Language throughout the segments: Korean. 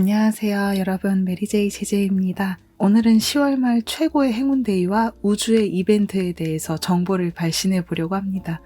안녕하세요 여러분, 메리제이 제제입니다. 오늘은 10월 말 최고의 행운데이와 우주의 이벤트에 대해서 정보를 발신해 보려고 합니다.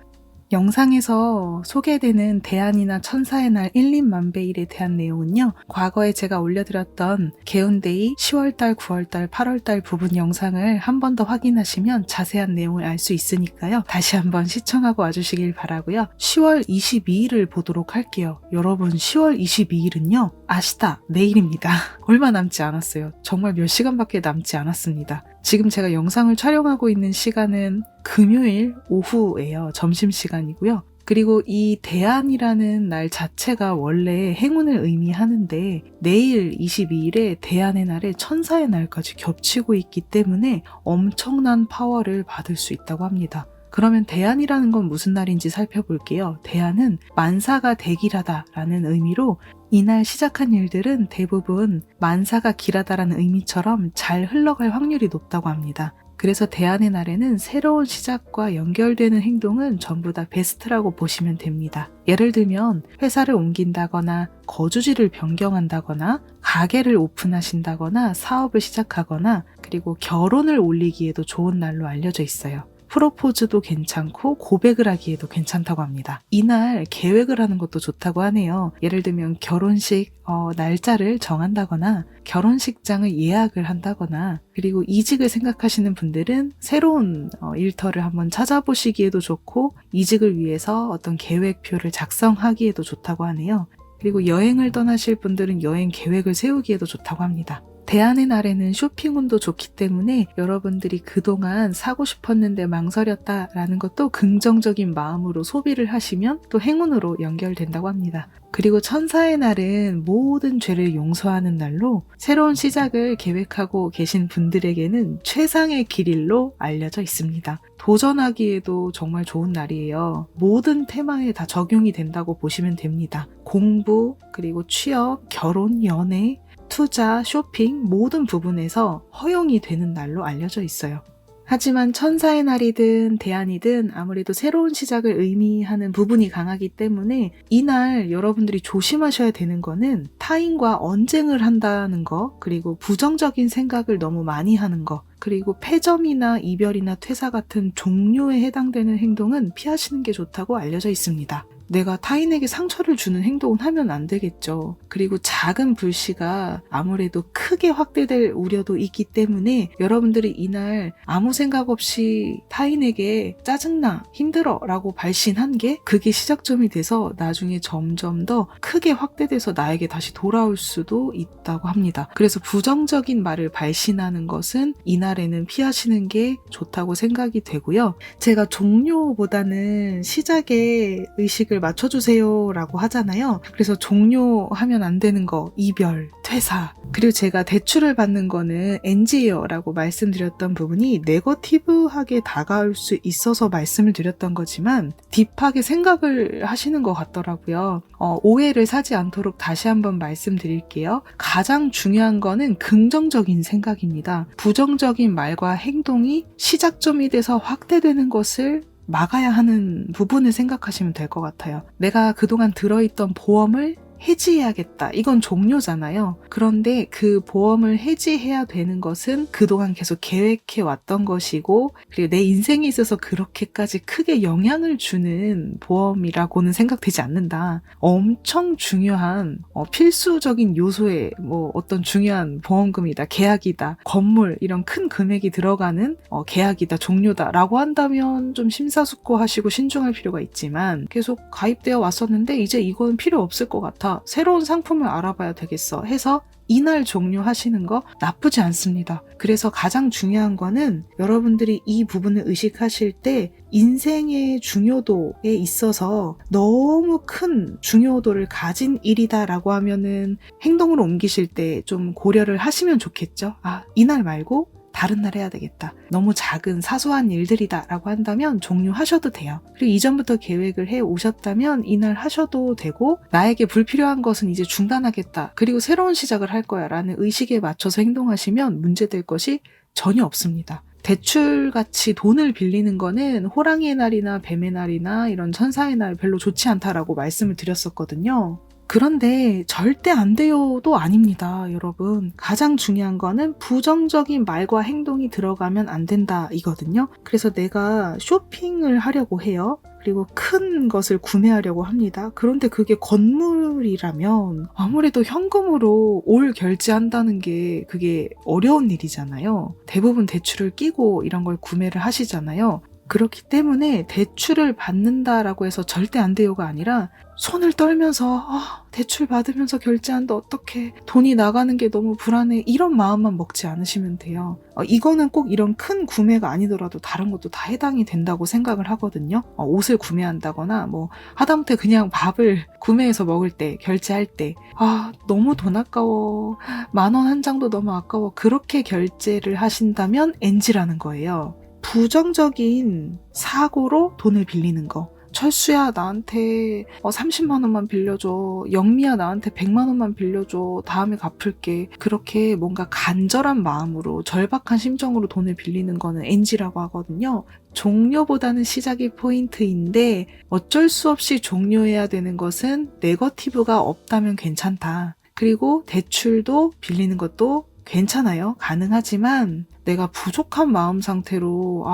영상에서 소개되는 대안이나 천사의 날 1,2만배일에 대한 내용은요, 과거에 제가 올려드렸던 개운데이 10월달, 9월달, 8월달 부분 영상을 한 번 더 확인하시면 자세한 내용을 알 수 있으니까요, 다시 한번 시청하고 와주시길 바라고요. 10월 22일을 보도록 할게요. 여러분, 10월 22일은요 아시다, 내일입니다. 얼마 남지 않았어요. 정말 몇 시간밖에 남지 않았습니다. 지금 제가 영상을 촬영하고 있는 시간은 금요일 오후예요. 점심시간이고요. 그리고 이 대안이라는 날 자체가 원래 행운을 의미하는데 내일 22일에 대안의 날에 천사의 날까지 겹치고 있기 때문에 엄청난 파워를 받을 수 있다고 합니다. 그러면 대안이라는 건 무슨 날인지 살펴볼게요. 대안은 만사가 대길하다 라는 의미로 이날 시작한 일들은 대부분 만사가 길하다라는 의미처럼 잘 흘러갈 확률이 높다고 합니다. 그래서 대안의 날에는 새로운 시작과 연결되는 행동은 전부 다 베스트라고 보시면 됩니다. 예를 들면 회사를 옮긴다거나 거주지를 변경한다거나 가게를 오픈하신다거나 사업을 시작하거나 그리고 결혼을 올리기에도 좋은 날로 알려져 있어요. 프로포즈도 괜찮고 고백을 하기에도 괜찮다고 합니다. 이날 계획을 하는 것도 좋다고 하네요. 예를 들면 결혼식 날짜를 정한다거나 결혼식장을 예약을 한다거나 그리고 이직을 생각하시는 분들은 새로운 일터를 한번 찾아보시기에도 좋고 이직을 위해서 어떤 계획표를 작성하기에도 좋다고 하네요. 그리고 여행을 떠나실 분들은 여행 계획을 세우기에도 좋다고 합니다. 대안의 날에는 쇼핑운도 좋기 때문에 여러분들이 그동안 사고 싶었는데 망설였다라는 것도 긍정적인 마음으로 소비를 하시면 또 행운으로 연결된다고 합니다. 그리고 천사의 날은 모든 죄를 용서하는 날로 새로운 시작을 계획하고 계신 분들에게는 최상의 길일로 알려져 있습니다. 도전하기에도 정말 좋은 날이에요. 모든 테마에 다 적용이 된다고 보시면 됩니다. 공부, 그리고 취업, 결혼, 연애, 투자, 쇼핑 모든 부분에서 허용이 되는 날로 알려져 있어요. 하지만 천사의 날이든 대안이든 아무래도 새로운 시작을 의미하는 부분이 강하기 때문에 이날 여러분들이 조심하셔야 되는 거는 타인과 언쟁을 한다는 거, 그리고 부정적인 생각을 너무 많이 하는 거, 그리고 패점이나 이별이나 퇴사 같은 종료에 해당되는 행동은 피하시는 게 좋다고 알려져 있습니다. 내가 타인에게 상처를 주는 행동은 하면 안 되겠죠. 그리고 작은 불씨가 아무래도 크게 확대될 우려도 있기 때문에 여러분들이 이날 아무 생각 없이 타인에게 짜증나, 힘들어 라고 발신한 게 그게 시작점이 돼서 나중에 점점 더 크게 확대돼서 나에게 다시 돌아올 수도 있다고 합니다. 그래서 부정적인 말을 발신하는 것은 이날에는 피하시는 게 좋다고 생각이 되고요. 제가 종료보다는 시작에 의식을 맞춰주세요 라고 하잖아요. 그래서 종료하면 안 되는 거, 이별, 퇴사, 그리고 제가 대출을 받는 거는 NG예요 라고 말씀드렸던 부분이 네거티브하게 다가올 수 있어서 말씀을 드렸던 거지만 딥하게 생각을 하시는 것 같더라고요. 오해를 사지 않도록 다시 한번 말씀드릴게요. 가장 중요한 거는 긍정적인 생각입니다. 부정적인 말과 행동이 시작점이 돼서 확대되는 것을 막아야 하는 부분을 생각하시면 될 것 같아요. 내가 그동안 들어있던 보험을 해지해야겠다. 이건 종료잖아요. 그런데 그 보험을 해지해야 되는 것은 그동안 계속 계획해 왔던 것이고 그리고 내 인생에 있어서 그렇게까지 크게 영향을 주는 보험이라고는 생각되지 않는다. 엄청 중요한 필수적인 요소의 어떤 중요한 보험금이다, 계약이다, 건물 이런 큰 금액이 들어가는 계약이다, 종료다 라고 한다면 좀 심사숙고하시고 신중할 필요가 있지만 계속 가입되어 왔었는데 이제 이건 필요 없을 것 같아. 새로운 상품을 알아봐야 되겠어 해서 이날 종료하시는 거 나쁘지 않습니다. 그래서 가장 중요한 거는 여러분들이 이 부분을 의식하실 때 인생의 중요도에 있어서 너무 큰 중요도를 가진 일이다라고 하면은 행동으로 옮기실 때 좀 고려를 하시면 좋겠죠. 이날 말고 다른 날 해야 되겠다. 너무 작은 사소한 일들이다 라고 한다면 종료하셔도 돼요. 그리고 이전부터 계획을 해 오셨다면 이날 하셔도 되고 나에게 불필요한 것은 이제 중단하겠다. 그리고 새로운 시작을 할 거야 라는 의식에 맞춰서 행동하시면 문제될 것이 전혀 없습니다. 대출같이 돈을 빌리는 거는 호랑이의 날이나 뱀의 날이나 이런 천사의 날 별로 좋지 않다라고 말씀을 드렸었거든요. 그런데 절대 안 돼요도 아닙니다, 여러분. 가장 중요한 거는 부정적인 말과 행동이 들어가면 안 된다 이거든요. 그래서 내가 쇼핑을 하려고 해요. 그리고 큰 것을 구매하려고 합니다. 그런데 그게 건물이라면 아무래도 현금으로 올 결제한다는 게 그게 어려운 일이잖아요. 대부분 대출을 끼고 이런 걸 구매를 하시잖아요. 그렇기 때문에 대출을 받는다라고 해서 절대 안 돼요가 아니라 손을 떨면서 대출 받으면서 결제한다 어떡해, 돈이 나가는 게 너무 불안해, 이런 마음만 먹지 않으시면 돼요. 이거는 꼭 이런 큰 구매가 아니더라도 다른 것도 다 해당이 된다고 생각을 하거든요. 옷을 구매한다거나 뭐 하다못해 그냥 밥을 구매해서 먹을 때, 결제할 때 너무 돈 아까워, 10,000원 한 장도 너무 아까워, 그렇게 결제를 하신다면 NG라는 거예요. 부정적인 사고로 돈을 빌리는 거. 철수야, 나한테 30만 원만 빌려줘. 영미야, 나한테 100만 원만 빌려줘. 다음에 갚을게. 그렇게 뭔가 간절한 마음으로, 절박한 심정으로 돈을 빌리는 거는 NG라고 하거든요. 종료보다는 시작이 포인트인데 어쩔 수 없이 종료해야 되는 것은 네거티브가 없다면 괜찮다. 그리고 대출도 빌리는 것도 괜찮아요. 가능하지만 내가 부족한 마음 상태로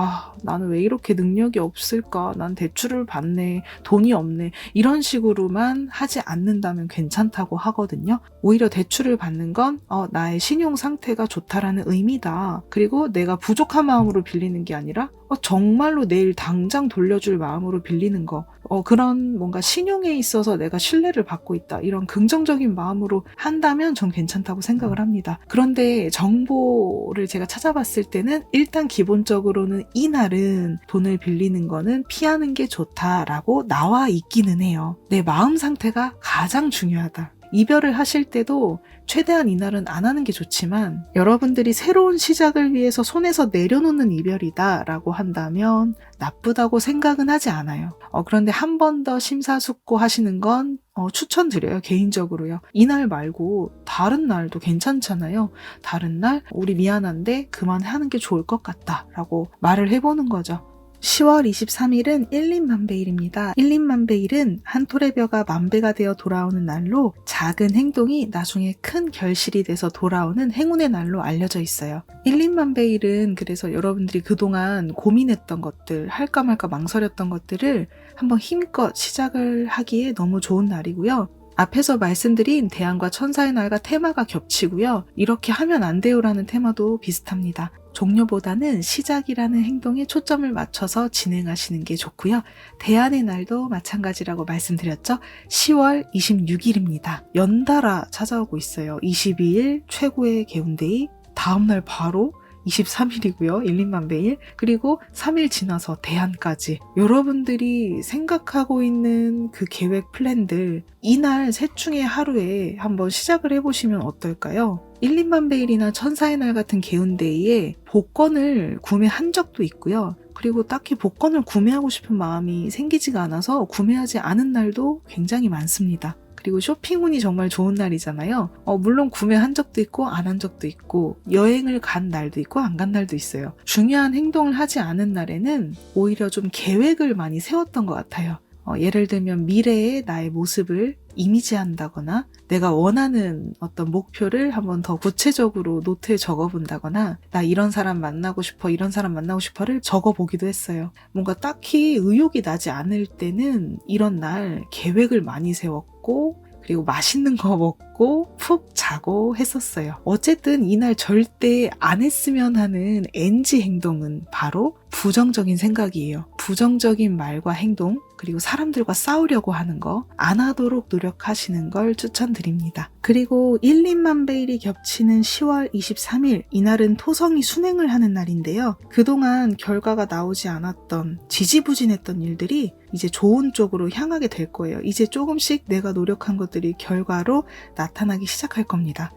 나는 왜 이렇게 능력이 없을까? 난 대출을 받네. 돈이 없네. 이런 식으로만 하지 않는다면 괜찮다고 하거든요. 오히려 대출을 받는 건 나의 신용 상태가 좋다라는 의미다. 그리고 내가 부족한 마음으로 빌리는 게 아니라 정말로 내일 당장 돌려줄 마음으로 빌리는 거. 그런 뭔가 신용에 있어서 내가 신뢰를 받고 있다. 이런 긍정적인 마음으로 한다면 전 괜찮다고 생각을 합니다. 그런데 정보를 제가 찾아봤을 때는 일단 기본적으로는 이날은 돈을 빌리는 거는 피하는 게 좋다라고 나와 있기는 해요. 내 마음 상태가 가장 중요하다. 이별을 하실 때도 최대한 이날은 안 하는 게 좋지만 여러분들이 새로운 시작을 위해서 손에서 내려놓는 이별이다 라고 한다면 나쁘다고 생각은 하지 않아요. 그런데 한 번 더 심사숙고하시는 건 추천드려요. 개인적으로요. 이날 말고 다른 날도 괜찮잖아요. 다른 날 우리 미안한데 그만하는 게 좋을 것 같다 라고 말을 해보는 거죠. 10월 23일은 1인만배일입니다. 1인만배일은 한 톨의 벼가 만배가 되어 돌아오는 날로 작은 행동이 나중에 큰 결실이 돼서 돌아오는 행운의 날로 알려져 있어요. 1인만배일은 그래서 여러분들이 그동안 고민했던 것들, 할까 말까 망설였던 것들을 한번 힘껏 시작을 하기에 너무 좋은 날이고요. 앞에서 말씀드린 대안과 천사의 날과 테마가 겹치고요. 이렇게 하면 안 돼요라는 테마도 비슷합니다. 종료보다는 시작이라는 행동에 초점을 맞춰서 진행하시는 게 좋고요. 대안의 날도 마찬가지라고 말씀드렸죠. 10월 26일입니다. 연달아 찾아오고 있어요. 22일 최고의 개운데이, 다음날 바로 23일이고요. 1인만배일. 그리고 3일 지나서 대안까지. 여러분들이 생각하고 있는 그 계획 플랜들 이날 셋 중에 하루에 한번 시작을 해보시면 어떨까요? 1인만배일이나 천사의 날 같은 개운데이에 복권을 구매한 적도 있고요. 그리고 딱히 복권을 구매하고 싶은 마음이 생기지가 않아서 구매하지 않은 날도 굉장히 많습니다. 그리고 쇼핑운이 정말 좋은 날이잖아요. 물론 구매한 적도 있고 안 한 적도 있고 여행을 간 날도 있고 안 간 날도 있어요. 중요한 행동을 하지 않은 날에는 오히려 좀 계획을 많이 세웠던 것 같아요. 예를 들면 미래의 나의 모습을 이미지한다거나 내가 원하는 어떤 목표를 한번 더 구체적으로 노트에 적어본다거나 나 이런 사람 만나고 싶어, 이런 사람 만나고 싶어를 적어보기도 했어요. 뭔가 딱히 의욕이 나지 않을 때는 이런 날 계획을 많이 세웠고 그리고 맛있는 거 먹고 푹 자고 했었어요. 어쨌든 이날 절대 안 했으면 하는 NG 행동은 바로 부정적인 생각이에요. 부정적인 말과 행동, 그리고 사람들과 싸우려고 하는 거 안 하도록 노력하시는 걸 추천드립니다. 그리고 1인만배일이 겹치는 10월 23일, 이날은 토성이 순행을 하는 날인데요. 그동안 결과가 나오지 않았던 지지부진했던 일들이 이제 좋은 쪽으로 향하게 될 거예요. 이제 조금씩 내가 노력한 것들이 결과로 나타나기 시작할 겁니다.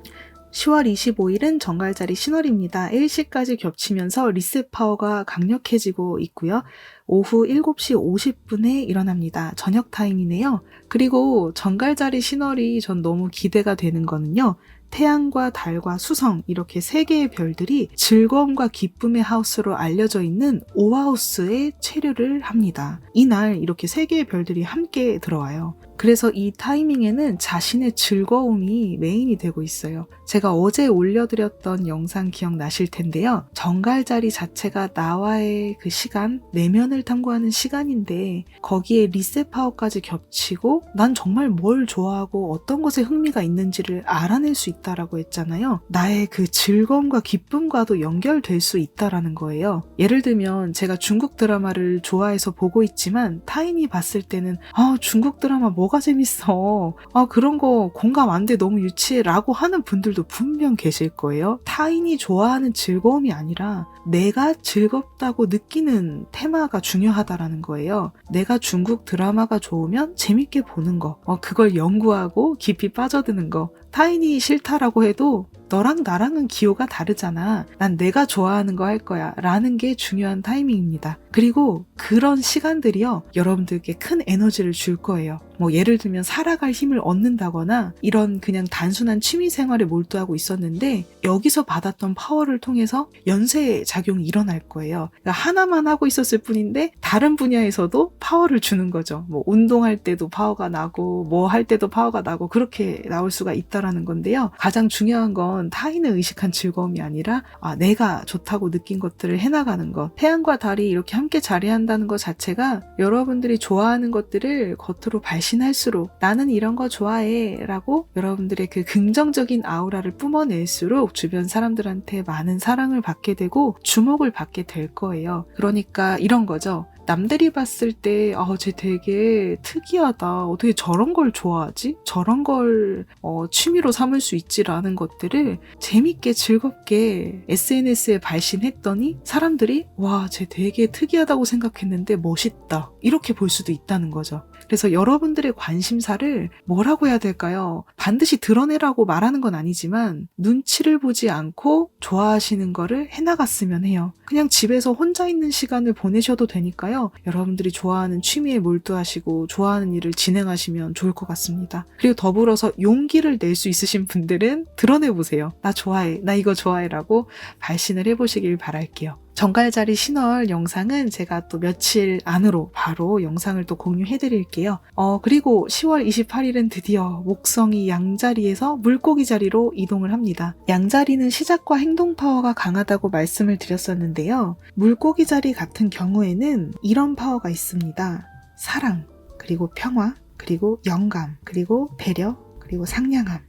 10월 25일은 정갈자리 신월입니다. 일시까지 겹치면서 리셋 파워가 강력해지고 있고요. 오후 7시 50분에 일어납니다. 저녁 타임이네요. 그리고 정갈자리 신월이 전 너무 기대가 되는 거는요. 태양과 달과 수성 이렇게 세 개의 별들이 즐거움과 기쁨의 하우스로 알려져 있는 오하우스에 체류를 합니다. 이날 이렇게 세 개의 별들이 함께 들어와요. 그래서 이 타이밍에는 자신의 즐거움이 메인이 되고 있어요. 제가 어제 올려드렸던 영상 기억나실 텐데요. 정갈자리 자체가 나와의 그 시간, 내면을 탐구하는 시간인데 거기에 리셋 파워까지 겹치고 난 정말 뭘 좋아하고 어떤 것에 흥미가 있는지를 알아낼 수 있다라고 했잖아요. 나의 그 즐거움과 기쁨과도 연결될 수 있다라는 거예요. 예를 들면 제가 중국 드라마를 좋아해서 보고 있지만 타인이 봤을 때는 중국 드라마 뭐가 재밌어. 그런 거 공감 안 돼. 너무 유치해. 라고 하는 분들도 분명 계실 거예요. 타인이 좋아하는 즐거움이 아니라 내가 즐겁다고 느끼는 테마가 중요하다라는 거예요. 내가 중국 드라마가 좋으면 재밌게 보는 거. 그걸 연구하고 깊이 빠져드는 거. 타인이 싫다라고 해도 너랑 나랑은 기호가 다르잖아. 난 내가 좋아하는 거 할 거야. 라는 게 중요한 타이밍입니다. 그리고 그런 시간들이요. 여러분들께 큰 에너지를 줄 거예요. 예를 들면 살아갈 힘을 얻는다거나 이런 그냥 단순한 취미 생활에 몰두하고 있었는데 여기서 받았던 파워를 통해서 연쇄 작용이 일어날 거예요. 그러니까 하나만 하고 있었을 뿐인데 다른 분야에서도 파워를 주는 거죠. 운동할 때도 파워가 나고 뭐 할 때도 파워가 나고 그렇게 나올 수가 있다라는 건데요. 가장 중요한 건 타인을 의식한 즐거움이 아니라 내가 좋다고 느낀 것들을 해나가는 것. 태양과 달이 이렇게 함께 자리한다는 것 자체가 여러분들이 좋아하는 것들을 겉으로 발신할수록 나는 이런 거 좋아해 라고 여러분들의 그 긍정적인 아우라를 뿜어낼수록 주변 사람들한테 많은 사랑을 받게 되고 주목을 받게 될 거예요. 그러니까 이런 거죠. 남들이 봤을 때 쟤 되게 특이하다. 어떻게 저런 걸 좋아하지? 저런 걸 취미로 삼을 수 있지라는 것들을 재밌게 즐겁게 SNS에 발신했더니 사람들이 와, 쟤 되게 특이하다고 생각했는데 멋있다. 이렇게 볼 수도 있다는 거죠. 그래서 여러분들의 관심사를 뭐라고 해야 될까요? 반드시 드러내라고 말하는 건 아니지만 눈치를 보지 않고 좋아하시는 거를 해나갔으면 해요. 그냥 집에서 혼자 있는 시간을 보내셔도 되니까요. 여러분들이 좋아하는 취미에 몰두하시고 좋아하는 일을 진행하시면 좋을 것 같습니다. 그리고 더불어서 용기를 낼 수 있으신 분들은 드러내보세요. 나 좋아해. 나 이거 좋아해 라고 발신을 해보시길 바랄게요. 정갈자리 신월 영상은 제가 또 며칠 안으로 바로 영상을 또 공유해드릴게요. 그리고 10월 28일은 드디어 목성이 양자리에서 물고기 자리로 이동을 합니다. 양자리는 시작과 행동 파워가 강하다고 말씀을 드렸었는데요. 물고기 자리 같은 경우에는 이런 파워가 있습니다. 사랑, 그리고 평화, 그리고 영감, 그리고 배려, 그리고 상냥함.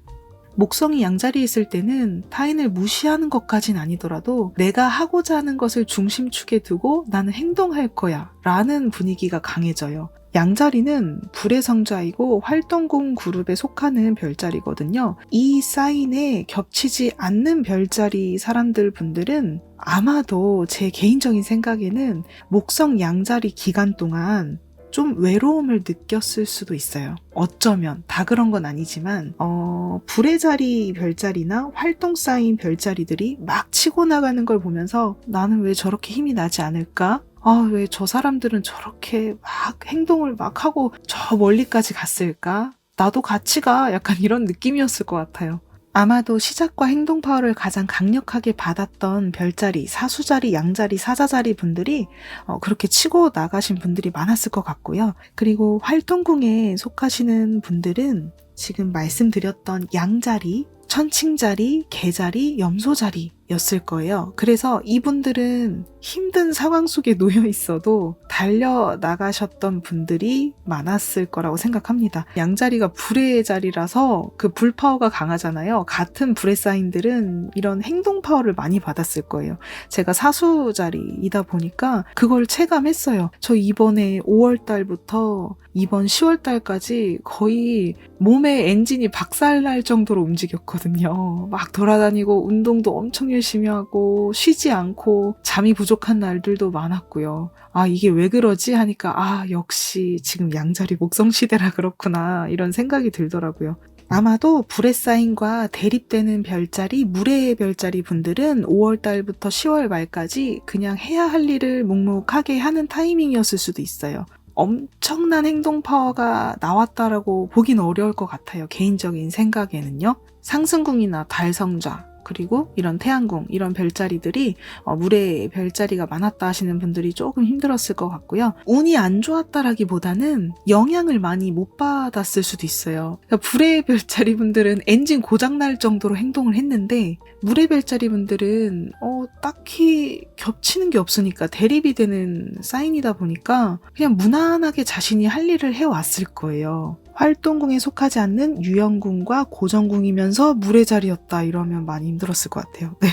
목성이 양자리에 있을 때는 타인을 무시하는 것까진 아니더라도 내가 하고자 하는 것을 중심축에 두고 나는 행동할 거야 라는 분위기가 강해져요. 양자리는 불의 성자이고 활동궁 그룹에 속하는 별자리거든요. 이 사인에 겹치지 않는 별자리 사람들 분들은 아마도 제 개인적인 생각에는 목성 양자리 기간 동안 좀 외로움을 느꼈을 수도 있어요. 어쩌면 다 그런 건 아니지만 불의 자리 별자리나 활동 쌓인 별자리들이 막 치고 나가는 걸 보면서 나는 왜 저렇게 힘이 나지 않을까? 왜 저 사람들은 저렇게 막 행동을 막 하고 저 멀리까지 갔을까? 나도 같이 가. 약간 이런 느낌이었을 것 같아요. 아마도 시작과 행동 파워를 가장 강력하게 받았던 별자리, 사수자리, 양자리, 사자자리 분들이 그렇게 치고 나가신 분들이 많았을 것 같고요. 그리고 활동궁에 속하시는 분들은 지금 말씀드렸던 양자리, 천칭자리, 개자리, 염소자리였을 거예요. 그래서 이분들은 힘든 상황 속에 놓여 있어도 달려나가셨던 분들이 많았을 거라고 생각합니다. 양자리가 불의 자리라서 그 불 파워가 강하잖아요. 같은 불의 사인들은 이런 행동 파워를 많이 받았을 거예요. 제가 사수 자리이다 보니까 그걸 체감했어요. 저 이번에 5월 달부터 이번 10월 달까지 거의 몸의 엔진이 박살날 정도로 움직였거든요. 막 돌아다니고 운동도 엄청 열심히 하고 쉬지 않고 잠이 부족한 날들도 많았고요. 이게 왜 그러지? 하니까 역시 지금 양자리 목성 시대라 그렇구나 이런 생각이 들더라고요. 아마도 불의 사인과 대립되는 별자리, 물의 별자리 분들은 5월 달부터 10월 말까지 그냥 해야 할 일을 묵묵하게 하는 타이밍이었을 수도 있어요. 엄청난 행동 파워가 나왔다라고 보긴 어려울 것 같아요. 개인적인 생각에는요. 상승궁이나 달성좌, 그리고 이런 태양궁, 이런 별자리들이 물에 별자리가 많았다 하시는 분들이 조금 힘들었을 것 같고요. 운이 안 좋았다라기보다는 영향을 많이 못 받았을 수도 있어요. 그러니까 불의 별자리 분들은 엔진 고장날 정도로 행동을 했는데 물의 별자리 분들은 딱히 겹치는 게 없으니까 대립이 되는 사인이다 보니까 그냥 무난하게 자신이 할 일을 해왔을 거예요. 활동궁에 속하지 않는 유형궁과 고정궁이면서 물의 자리였다 이러면 많이 힘들었을 것 같아요. 네.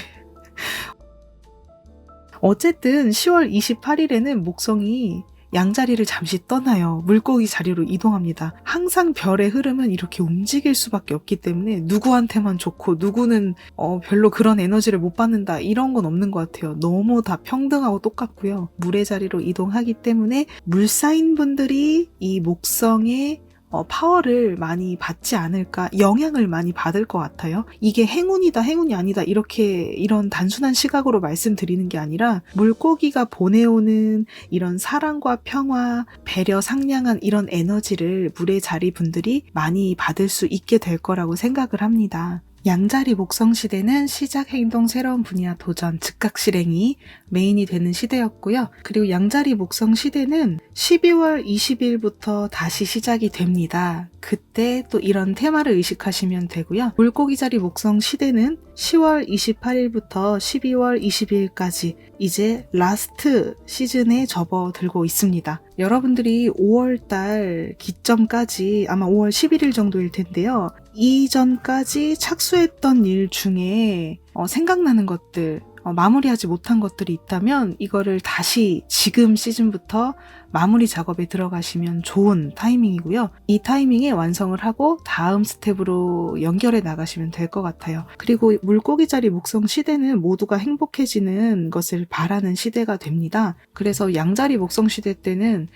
어쨌든 10월 28일에는 목성이 양자리를 잠시 떠나요. 물고기 자리로 이동합니다. 항상 별의 흐름은 이렇게 움직일 수밖에 없기 때문에 누구한테만 좋고 누구는 별로 그런 에너지를 못 받는다 이런 건 없는 것 같아요. 너무 다 평등하고 똑같고요. 물의 자리로 이동하기 때문에 물사인 분들이 이 목성의 파워를 많이 받지 않을까, 영향을 많이 받을 것 같아요. 이게 행운이다, 행운이 아니다 이런 단순한 시각으로 말씀드리는 게 아니라 물고기가 보내오는 이런 사랑과 평화, 배려, 상냥한 이런 에너지를 물의 자리 분들이 많이 받을 수 있게 될 거라고 생각을 합니다. 양자리 목성 시대는 시작, 행동, 새로운 분야, 도전, 즉각 실행이 메인이 되는 시대였고요. 그리고 양자리 목성 시대는 12월 20일부터 다시 시작이 됩니다. 그때 또 이런 테마를 의식하시면 되고요. 물고기 자리 목성 시대는 10월 28일부터 12월 20일까지 이제 라스트 시즌에 접어들고 있습니다. 여러분들이 5월달 기점까지 아마 5월 11일 정도일 텐데요. 이전까지 착수했던 일 중에 생각나는 것들, 마무리하지 못한 것들이 있다면 이거를 다시 지금 시즌부터 마무리 작업에 들어가시면 좋은 타이밍이고요. 이 타이밍에 완성을 하고 다음 스텝으로 연결해 나가시면 될 것 같아요. 그리고 물고기 자리 목성 시대는 모두가 행복해지는 것을 바라는 시대가 됩니다. 그래서 양자리 목성 시대 때는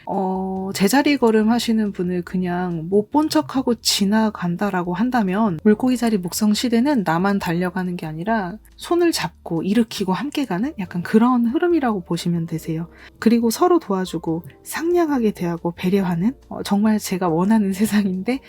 제자리 걸음 하시는 분을 그냥 못 본 척하고 지나간다라고 한다면 물고기 자리 목성 시대는 나만 달려가는 게 아니라 손을 잡고 일으키고 함께 가는 약간 그런 흐름이라고 보시면 되세요. 그리고 서로 도와주고 상냥하게 대하고 배려하는 정말 제가 원하는 세상인데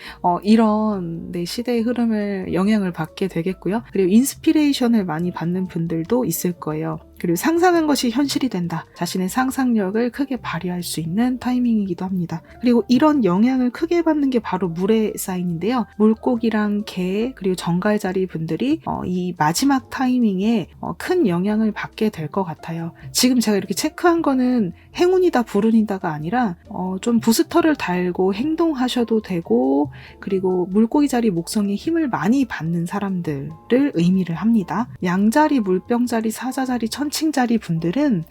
이런 시대의 흐름을 영향을 받게 되겠고요. 그리고 인스피레이션을 많이 받는 분들도 있을 거예요. 그리고 상상한 것이 현실이 된다. 자신의 상상력을 크게 발휘할 수 있는 타이밍이기도 합니다. 그리고 이런 영향을 크게 받는 게 바로 물의 사인인데요. 물고기랑 개 그리고 정갈자리 분들이 이 마지막 타이밍에 큰 영향을 받게 될 것 같아요. 지금 제가 이렇게 체크한 거는 행운이다 불운이다가 아니라 좀 부스터를 달고 행동하셔도 되고 그리고 물고기 자리 목성에 힘을 많이 받는 사람들을 의미를 합니다. 양자리, 물병자리, 사자자리, 천칭자리 분들은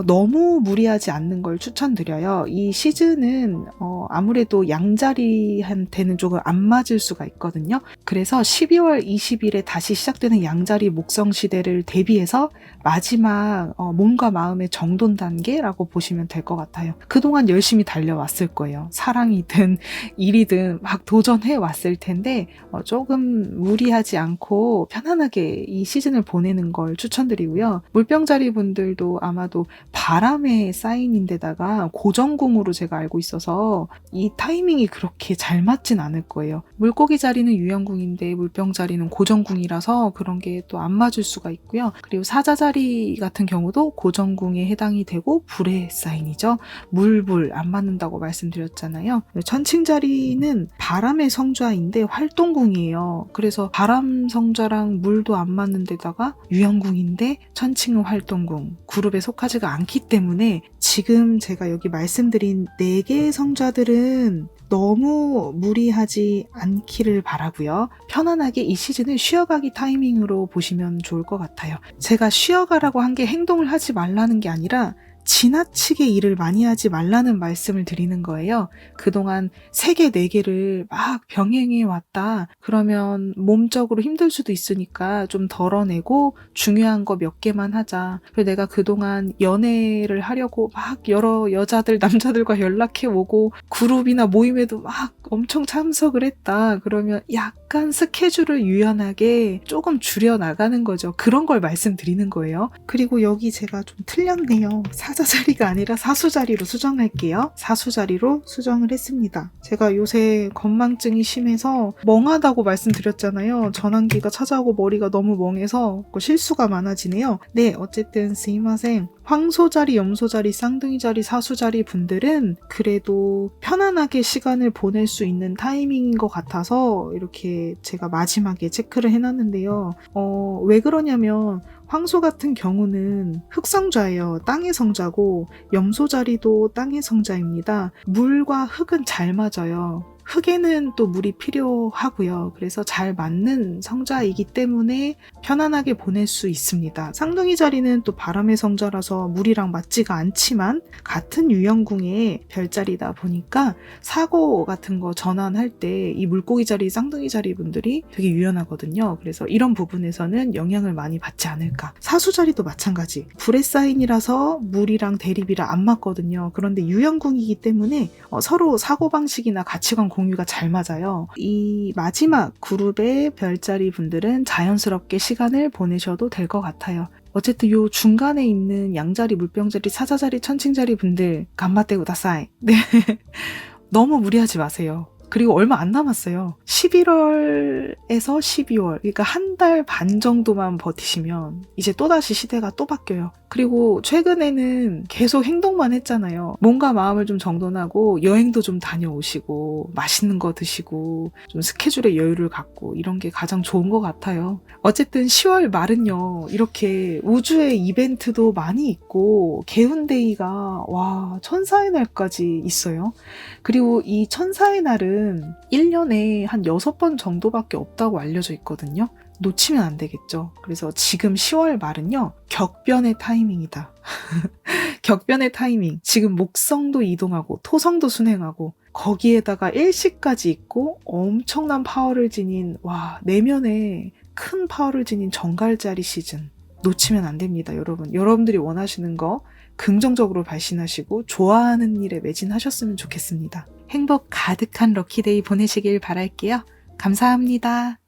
너무 무리하지 않는 걸 추천드려요. 이 시즌은 아무래도 양자리한테는 조금 안 맞을 수가 있거든요. 그래서 12월 20일에 다시 시작되는 양자리 목성 시대를 대비해서 마지막 몸과 마음의 정돈 단계라고 보시면 될 것 같아요. 그동안 열심히 달려왔을 거예요. 사랑이든 일이든 막 도전해 왔을 텐데 조금 무리하지 않고 편안하게 이 시즌을 보내는 걸 추천드리고요. 물병자리 분들도 아마도 바람의 사인인데다가 고정궁으로 제가 알고 있어서 이 타이밍이 그렇게 잘 맞진 않을 거예요. 물고기 자리는 유형궁인데 물병자리는 고정궁이라서 그런 게 또 안 맞을 수가 있고요. 그리고 사자자리 같은 경우도 고정궁에 해당이 되고 불의 사인이죠. 물불 안 맞는다고 말씀드렸잖아요. 천칭자리는 바람의 성좌인데 활동궁이에요. 그래서 바람 성좌랑 물도 안 맞는 데다가 유형궁인데 천칭은 활동궁, 그룹에 속하지가 않기 때문에 지금 제가 여기 말씀드린 4개의 성좌들은 너무 무리하지 않기를 바라고요. 편안하게 이 시즌을 쉬어가기 타이밍으로 보시면 좋을 것 같아요. 제가 쉬어가라고 한 게 행동을 하지 말라는 게 아니라 지나치게 일을 많이 하지 말라는 말씀을 드리는 거예요. 그동안 3개, 4개를 막 병행해 왔다. 그러면 몸적으로 힘들 수도 있으니까 좀 덜어내고 중요한 거 몇 개만 하자. 그리고 내가 그동안 연애를 하려고 막 여러 여자들, 남자들과 연락해 오고 그룹이나 모임에도 막 엄청 참석을 했다. 그러면 약간 스케줄을 유연하게 조금 줄여 나가는 거죠. 그런 걸 말씀드리는 거예요. 그리고 여기 제가 좀 틀렸네요. 사자자리가 아니라 사수자리로 수정할게요. 사수자리로 수정을 했습니다. 제가 요새 건망증이 심해서 멍하다고 말씀드렸잖아요. 전환기가 찾아오고 머리가 너무 멍해서 실수가 많아지네요. 네, 어쨌든 스미마셍. 황소자리, 염소자리, 쌍둥이자리, 사수자리 분들은 그래도 편안하게 시간을 보낼 수 있는 타이밍인 것 같아서 이렇게 제가 마지막에 체크를 해놨는데요. 왜 그러냐면 황소 같은 경우는 흙성자예요. 땅의 성자고 염소자리도 땅의 성자입니다. 물과 흙은 잘 맞아요. 흙에는 또 물이 필요하고요. 그래서 잘 맞는 성자이기 때문에 편안하게 보낼 수 있습니다. 쌍둥이 자리는 또 바람의 성자라서 물이랑 맞지가 않지만 같은 유형궁의 별자리다 보니까 사고 같은 거 전환할 때 이 물고기 자리, 쌍둥이 자리 분들이 되게 유연하거든요. 그래서 이런 부분에서는 영향을 많이 받지 않을까. 사수 자리도 마찬가지. 불의 사인이라서 물이랑 대립이라 안 맞거든요. 그런데 유형궁이기 때문에 서로 사고방식이나 가치관 공유가 잘 맞아요. 이 마지막 그룹의 별자리 분들은 자연스럽게 시간을 보내셔도 될 것 같아요. 어쨌든 요 중간에 있는 양자리, 물병자리, 사자자리, 천칭자리 분들 간마떼 구다사이. 네. 너무 무리하지 마세요. 그리고 얼마 안 남았어요. 11월에서 12월, 그러니까 한 달 반 정도만 버티시면 이제 또다시 시대가 또 바뀌어요. 그리고 최근에는 계속 행동만 했잖아요. 몸과 마음을 좀 정돈하고 여행도 좀 다녀오시고 맛있는 거 드시고 좀 스케줄에 여유를 갖고 이런 게 가장 좋은 것 같아요. 어쨌든 10월 말은요, 이렇게 우주의 이벤트도 많이 있고 개운데이가 와, 천사의 날까지 있어요. 그리고 이 천사의 날은 1년에 한 6번 정도밖에 없다고 알려져 있거든요. 놓치면 안 되겠죠. 그래서 지금 10월 말은요, 격변의 타이밍이다. 격변의 타이밍. 지금 목성도 이동하고 토성도 순행하고 거기에다가 일시까지 있고 엄청난 파워를 지닌, 와, 내면에 큰 파워를 지닌 정갈자리 시즌. 놓치면 안 됩니다, 여러분. 여러분들이 원하시는 거 긍정적으로 발신하시고 좋아하는 일에 매진하셨으면 좋겠습니다. 행복 가득한 럭키데이 보내시길 바랄게요. 감사합니다.